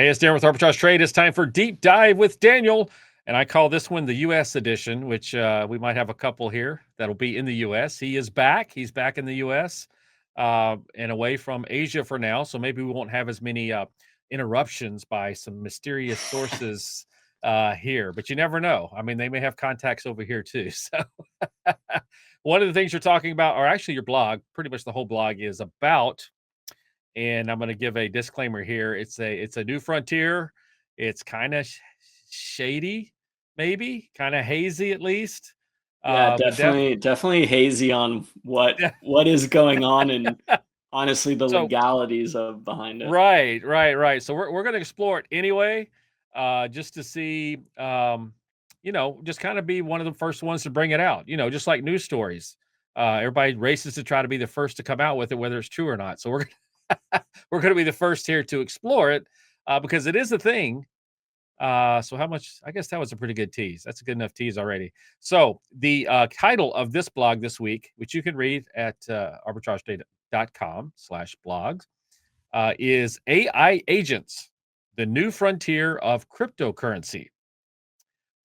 Hey, it's Darren with Arbitrage Trade. It's time for Deep Dive with Daniel. And I call this one the U.S. edition, which we might have a couple here that'll be in the U.S. He is back. He's back in the U.S. And away from Asia for now. So maybe we won't have as many interruptions by some mysterious sources here. But you never know. I mean, they may have contacts over here too. So one of the things you're talking about, or actually your blog, pretty much the whole blog is about, and I'm going to give a disclaimer here. It's a new frontier. It's kind of shady, maybe kind of hazy at least. Yeah, But definitely hazy on what is going on and honestly the so legalities of behind it. right. So we're going to explore it anyway, just to see, just kind of be one of the first ones to bring it out. Just like news stories. Everybody races to try to be the first to come out with it, whether it's true or not. So we're going to be the first here to explore it because it is a thing. So how much? I guess that was a pretty good tease. That's a good enough tease already. So the title of this blog this week, which you can read at arbitragetradecom/blogs, is AI Agents, the New Frontier of Cryptocurrency.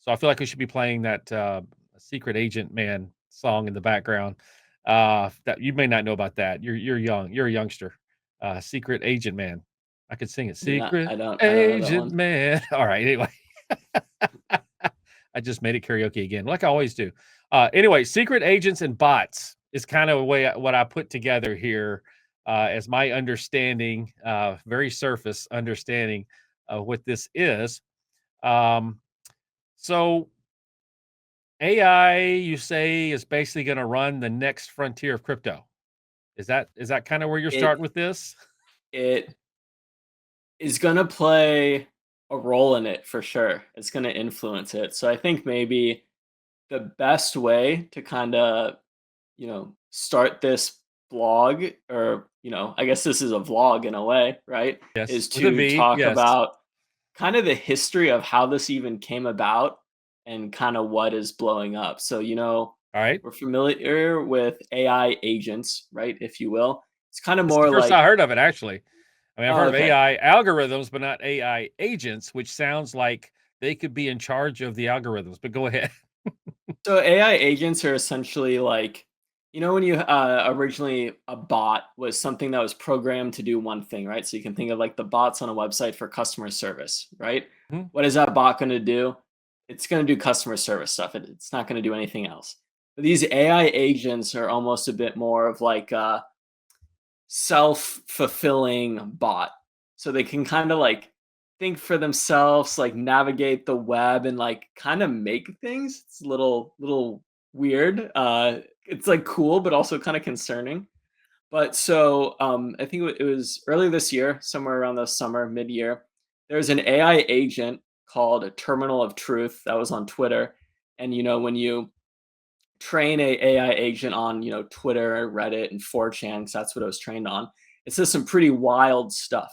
So I feel like we should be playing that Secret Agent Man song in the background. That you may not know about that. You're young. You're a youngster. Secret Agent Man. I could sing it. Yeah, Secret I don't know that Agent one. Man. All right. Anyway, I just made it karaoke again, like I always do. Anyway, secret agents and bots is kind of what I put together here as my understanding, very surface understanding of what this is. Um, so AI, you say, is basically going to run the next frontier of crypto. Is that kind of where you're It starting with this? it is gonna play a role in it for sure. It's gonna influence it. So I think maybe the best way to kind of, start this blog, or, I guess this is a vlog in a way, right? Yes, Is with a to V. talk Yes. about kind of the history of how this even came about and kind of what is blowing up. So, All right. we're familiar with AI agents, right? If you will. It's kind of It's the more first I like, heard of it, actually. I mean, I've oh, heard of okay. AI algorithms, but not AI agents, which sounds like they could be in charge of the algorithms. But go ahead. So AI agents are essentially like, when you originally a bot was something that was programmed to do one thing, right? So you can think of like the bots on a website for customer service, right? Mhm. What is that bot going to do? It's going to do customer service stuff. It's not going to do anything else. But these AI agents are almost a bit more of like a self-fulfilling bot. So they can kind of like think for themselves, like navigate the web and like kind of make things. It's a little weird. It's like cool, but also kind of concerning. But so I think it was earlier this year, somewhere around the summer, mid-year. There's an AI agent called a Terminal of Truth that was on Twitter, and when you train a AI agent on, Twitter, Reddit, and 4chan, because that's what it was trained on, it says some pretty wild stuff.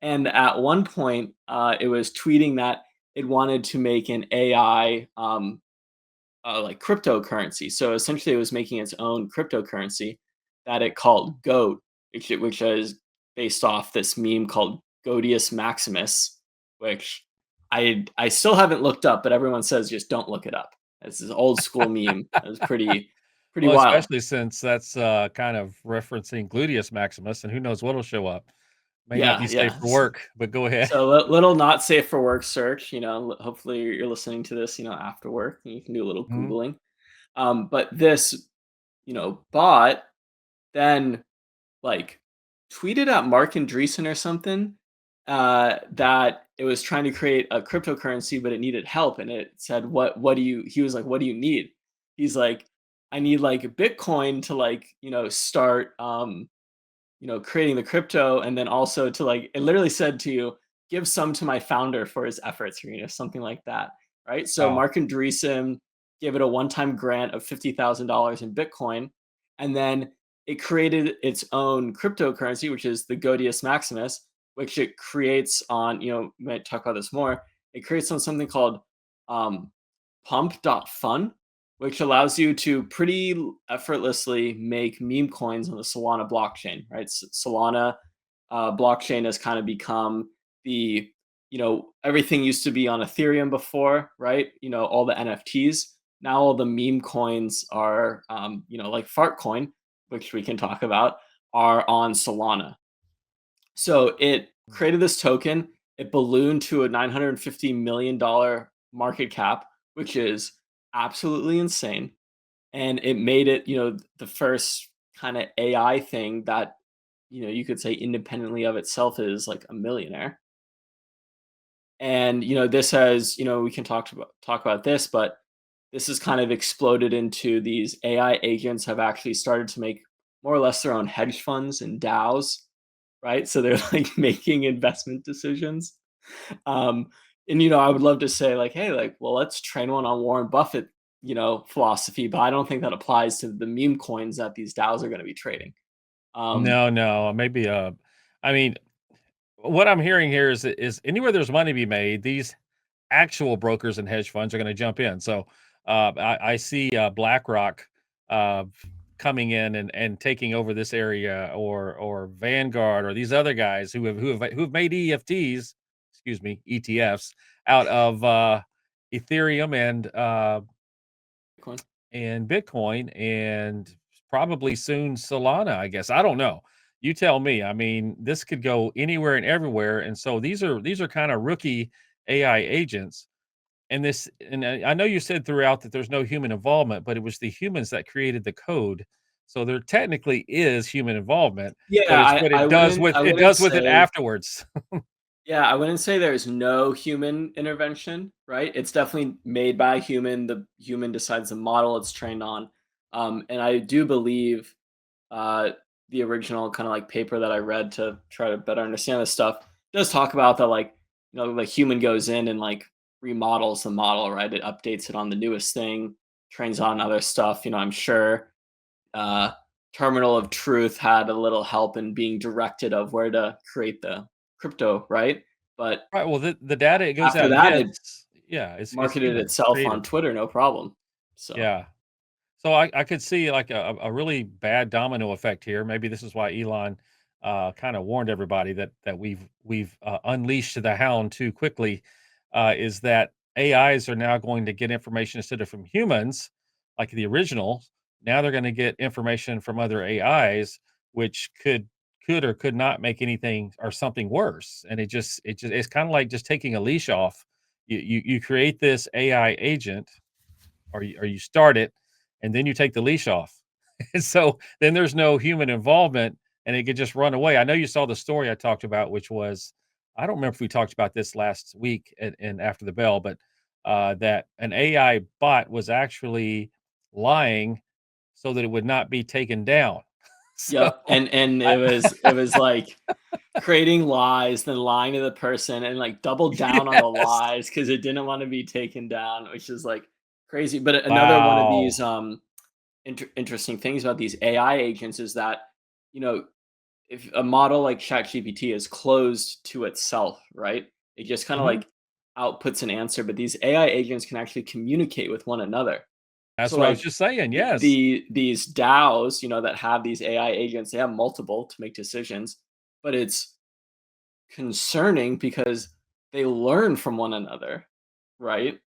And at one point, it was tweeting that it wanted to make an AI like cryptocurrency. So essentially, it was making its own cryptocurrency that it called Goat, which is based off this meme called Godius Maximus, which I still haven't looked up, but everyone says just don't look it up. It's this old school meme. It was pretty Well, wild. especially since that's kind of referencing gluteus maximus, and who knows what'll show up. May not Yeah, be safe yeah. for work, but go ahead. So little not safe for work search. Hopefully you're listening to this, after work, and you can do a little Mhm. googling. But this, bot then like tweeted at Mark Andreessen or something, that it was trying to create a cryptocurrency, but it needed help, and it said, "What do you?" He was like, "What do you need?" He's like, "I need like Bitcoin to like start creating the crypto, and then also to like." It literally said to you, "Give some to my founder for his efforts," or something like that, right? So Wow. Mark Andreessen gave it a one-time grant of $50,000 in Bitcoin, and then it created its own cryptocurrency, which is the Godius Maximus, which it creates on, we might talk about this more. It creates on something called um, pump.fun, which allows you to pretty effortlessly make meme coins on the Solana blockchain, right? Solana blockchain has kind of become the everything used to be on Ethereum before, right? All the NFTs. Now all the meme coins are, like Fartcoin, which we can talk about, are on Solana. So it created this token. It ballooned to a $950 million market cap, which is absolutely insane. And it made it, the first kind of AI thing that, you could say independently of itself is like a millionaire. And this has, we can talk about this, but this has kind of exploded into these AI agents have actually started to make more or less their own hedge funds and DAOs, right? So they're like making investment decisions. Um, and I would love to say like, hey, like, well, let's train one on Warren Buffett, philosophy, but I don't think that applies to the meme coins that these DAOs are going to be trading. Um, No, no, maybe, I mean, what I'm hearing here is anywhere there's money to be made, these actual brokers and hedge funds are gonna jump in. So, I see, BlackRock, uh, coming in and taking over this area, or Vanguard, or these other guys who have made ETFs out of, Ethereum Bitcoin. and Bitcoin, and probably soon Solana, I guess. I don't know. You tell me. I mean, this could go anywhere and everywhere. And so these are kind of rookie AI agents. And I know you said throughout that there's no human involvement, but it was the humans that created the code. So there technically is human involvement, Yeah, but it's I, what I it does wouldn't with I it wouldn't does with it say afterwards. Yeah, I wouldn't say there's no human intervention, right? It's definitely made by a human. The human decides the model it's trained on. And I do believe uh, the original kind of like paper that I read to try to better understand this stuff does talk about that, like, the human goes in and like remodels the model, right? It updates it on the newest thing, trains on other stuff. I'm sure uh, Terminal of Truth had a little help in being directed of where to create the crypto, right? But Right. Well, the data it goes after out and that, it gets, yeah, it's marketed human itself on created. Twitter, no problem. So, Yeah. So I could see like a really bad domino effect here. Maybe this is why Elon kind of warned everybody that we've unleashed the hound too quickly. Is that AIs are now going to get information instead of from humans, like the original. Now they're going to get information from other AIs, which could or could not make anything or something worse. And it's kind of like just taking a leash off. You create this AI agent, or you start it, and then you take the leash off. And so then there's no human involvement, and it could just run away. I know you saw the story I talked about, which was, I don't remember if we talked about this last week and after the bell, but that an AI bot was actually lying so that it would not be taken down. So yep. And I, it was like creating lies, then lying to the person, and like double down on the yes. lies because it didn't want to be taken down, which is like crazy. But another one of Wow. these interesting things about these AI agents is that you know if a model like ChatGPT is closed to itself, right? It just kind of Mhm. like outputs an answer, but these AI agents can actually communicate with one another. That's So what I was like just saying. Yes. these DAOs, that have these AI agents, they have multiple to make decisions, but it's concerning because they learn from one another, right?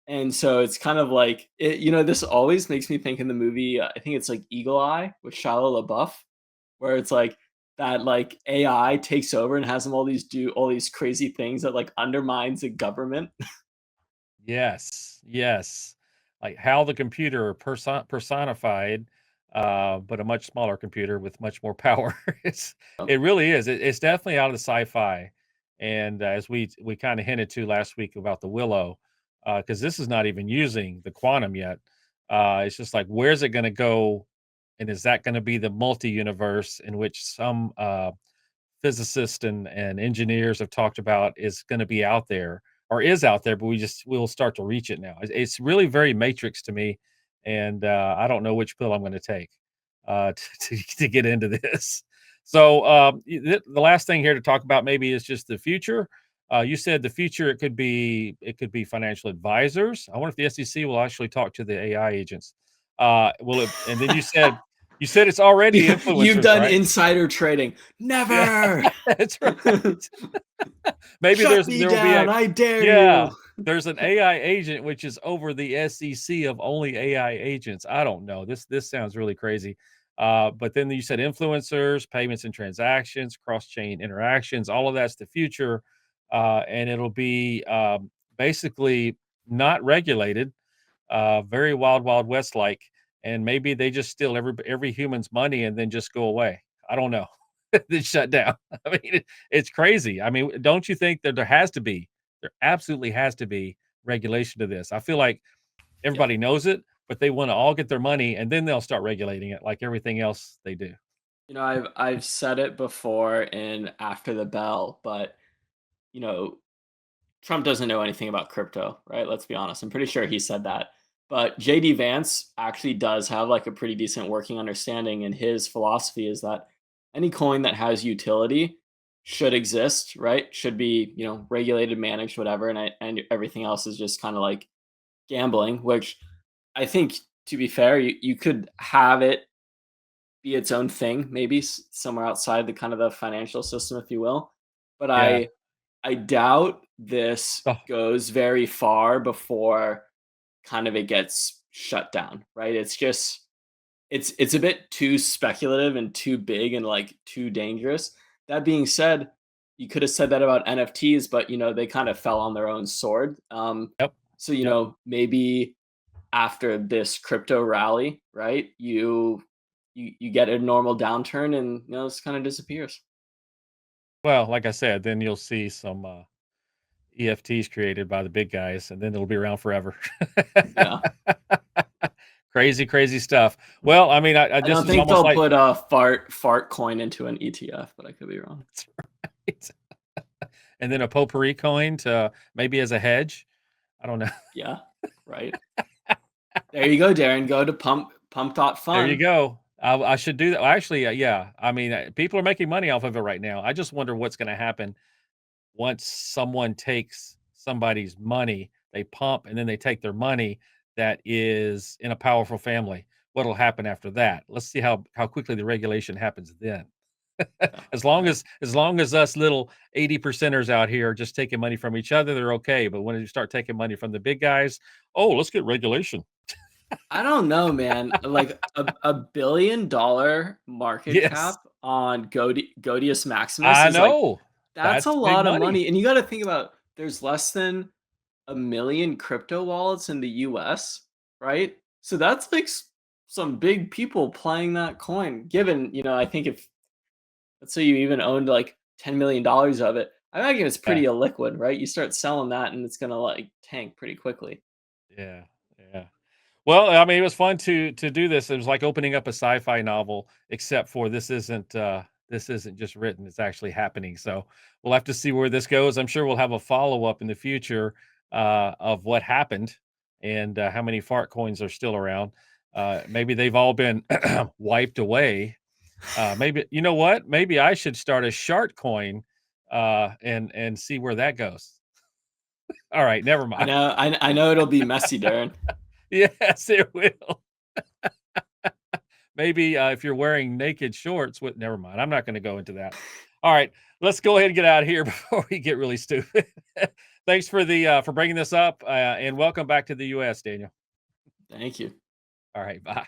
And so it's kind of like this always makes me think in the movie. I think it's like Eagle Eye with Shia LaBeouf, where it's like that like AI takes over and has them do all these crazy things that like undermines the government. Yes, yes. Like how the computer personified, but a much smaller computer with much more power. It really is. It's definitely out of the sci-fi. And as we kind of hinted to last week about the Willow, because this is not even using the quantum yet. It's just like, where's it going to go? And is that going to be the multi-universe in which some physicists and engineers have talked about is going to be out there, or is out there, but we'll start to reach it now. It's really very Matrix to me, and I don't know which pill I'm going to take to get into this. So the last thing here to talk about maybe is just the future. You said the future, it could be financial advisors. I wonder if the SEC will actually talk to the AI agents. Will it? And then you said You said it's already You've influencers, done right? insider trading. Yeah, Never. that's right. Maybe Shut me there will be down. a I dare yeah, you. there's an AI agent which is over the SEC of only AI agents. I don't know. This sounds really crazy. But then you said influencers, payments and transactions, cross-chain interactions, all of that's the future. And it'll be basically not regulated, very wild, wild west like. And maybe they just steal every human's money and then just go away. I don't know. Then shut down. I mean, it's crazy. I mean, don't you think that there absolutely has to be regulation to this? I feel like Yeah. everybody knows it, but they want to all get their money and then they'll start regulating it like everything else they do. I've said it before in After the Bell, but you know, Trump doesn't know anything about crypto, right? Let's be honest. I'm pretty sure he said that. But JD Vance actually does have like a pretty decent working understanding, and his philosophy is that any coin that has utility should exist, right? Should be, regulated, managed, whatever, and everything else is just kind of like gambling, which I think, to be fair, you could have it be its own thing, maybe somewhere outside the kind of the financial system, if you will. But Yeah. I doubt this Oh, goes very far before kind of it gets shut down, right? It's just it's a bit too speculative and too big and like too dangerous. That being said, you could have said that about NFTs, but they kind of fell on their own sword. yep. So Yep. maybe after this crypto rally, right? You get a normal downturn and this kind of disappears. Well, like I said, then you'll see some EFTs created by the big guys and then it'll be around forever. Yeah. Crazy, crazy stuff. Well, I mean, I this don't is think almost they'll like put a fart coin into an ETF, but I could be wrong. and then a potpourri coin to maybe as a hedge. I don't know. Yeah, right. There you go, Darren. Go to pump dot There you fun. go. I should do that. Well, actually, yeah. I mean, people are making money off of it right now. I just wonder what's going to happen once someone takes somebody's money, they pump, and then they take their money that is in a powerful family. What'll happen after that? Let's see how quickly the regulation happens then. Yeah, right. As long as us little 80 percenters out here are just taking money from each other, they're okay. But when you start taking money from the big guys, oh, let's get regulation. I don't know, man. Like a $1 billion market Yes, cap on Godius Maximus I is like know. that's a That's big lot of money. money. And you got to think about there's less than a million crypto wallets in the US, right? So that's like some big people playing that coin. Given, I think if let's say you even owned like $10 million of it, I imagine it's pretty Yeah. illiquid, right? You start selling that and it's gonna like tank pretty quickly. Yeah, yeah. Well, I mean, it was fun to do this. It was like opening up a sci-fi novel, except for this isn't just written; it's actually happening. So we'll have to see where this goes. I'm sure we'll have a follow up in the future of what happened and how many fart coins are still around. Maybe they've all been wiped away. Maybe you know what? Maybe I should start a shart coin and see where that goes. All right, never I mind. know, I know it'll be messy, Darren. Yes, it will. Maybe, if you're wearing naked shorts with never mind, I'm not gonna go into that. Alright, let's go ahead and get out of here before we get really stupid. Thanks for bringing this up, and welcome back to the US, Daniel. Thank you. Alright, bye.